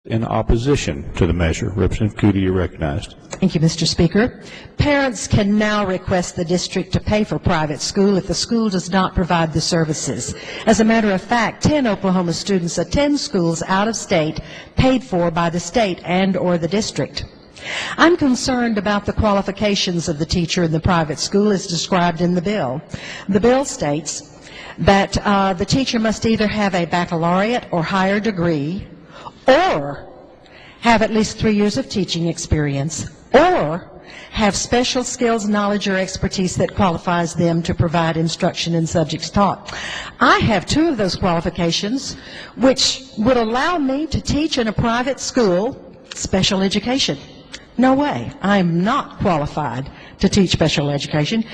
In opposition to the measure. Representative Coody, you're recognized. Thank you, Mr. Speaker. Parents can now request the district to pay for private school if the school does not provide the services. As a matter of fact, 10 Oklahoma students attend schools out of state paid for by the state and or the district. I'm concerned about the qualifications of the teacher in the private school as described in the bill. The bill states that the teacher must either have a baccalaureate or higher degree, or have at least 3 years of teaching experience, or have special skills, knowledge, or expertise that qualifies them to provide instruction in subjects taught. I have 2 of those qualifications, which would allow me to teach in a private school special education. No way. I'm not qualified to teach special education,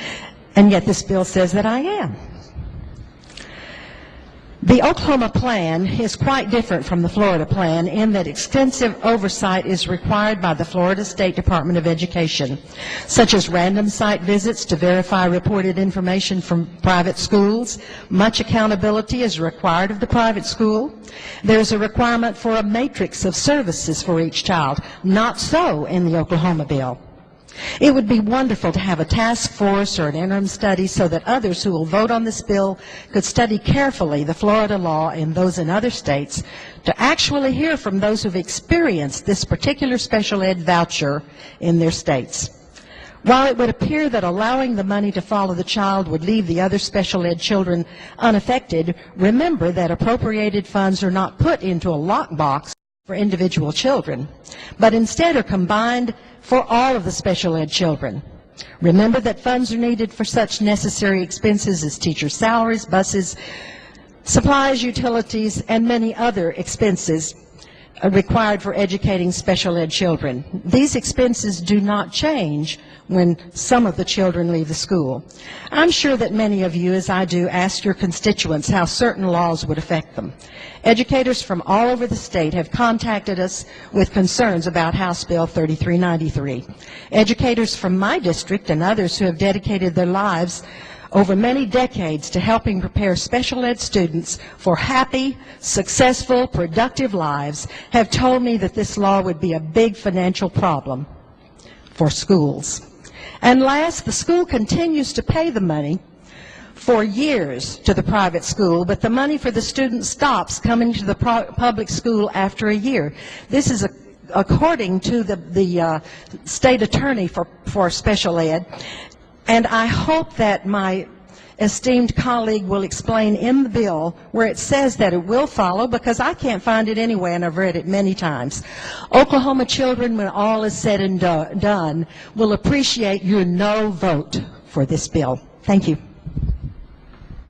and yet this bill says that I am. The Oklahoma plan is quite different from the Florida plan in that extensive oversight is required by the Florida State Department of Education, such as random site visits to verify reported information from private schools. Much accountability is required of the private school. There's a requirement for a matrix of services for each child. Not so in the Oklahoma bill. It would be wonderful to have a task force or an interim study so that others who will vote on this bill could study carefully the Florida law and those in other states to actually hear from those who've experienced this particular special ed voucher in their states. While it would appear that allowing the money to follow the child would leave the other special ed children unaffected, remember that appropriated funds are not put into a lockbox for individual children, but instead are combined for all of the special ed children. Remember that funds are needed for such necessary expenses as teacher salaries, buses, supplies, utilities, and many other expenses required for educating special ed children. These expenses do not change when some of the children leave the school. I'm sure that many of you, as I do, ask your constituents how certain laws would affect them. Educators from all over the state have contacted us with concerns about House Bill 3393. Educators from my district and others who have dedicated their lives over many decades to helping prepare special ed students for happy, successful, productive lives have told me that this law would be a big financial problem for schools. And last, the school continues to pay the money for years to the private school, but the money for the student stops coming to the public school after a year. This is according to the state attorney for special ed. And I hope that my esteemed colleague will explain in the bill where it says that it will follow, because I can't find it anywhere, and I've read it many times. Oklahoma children, when all is said and done, will appreciate your no vote for this bill. Thank you.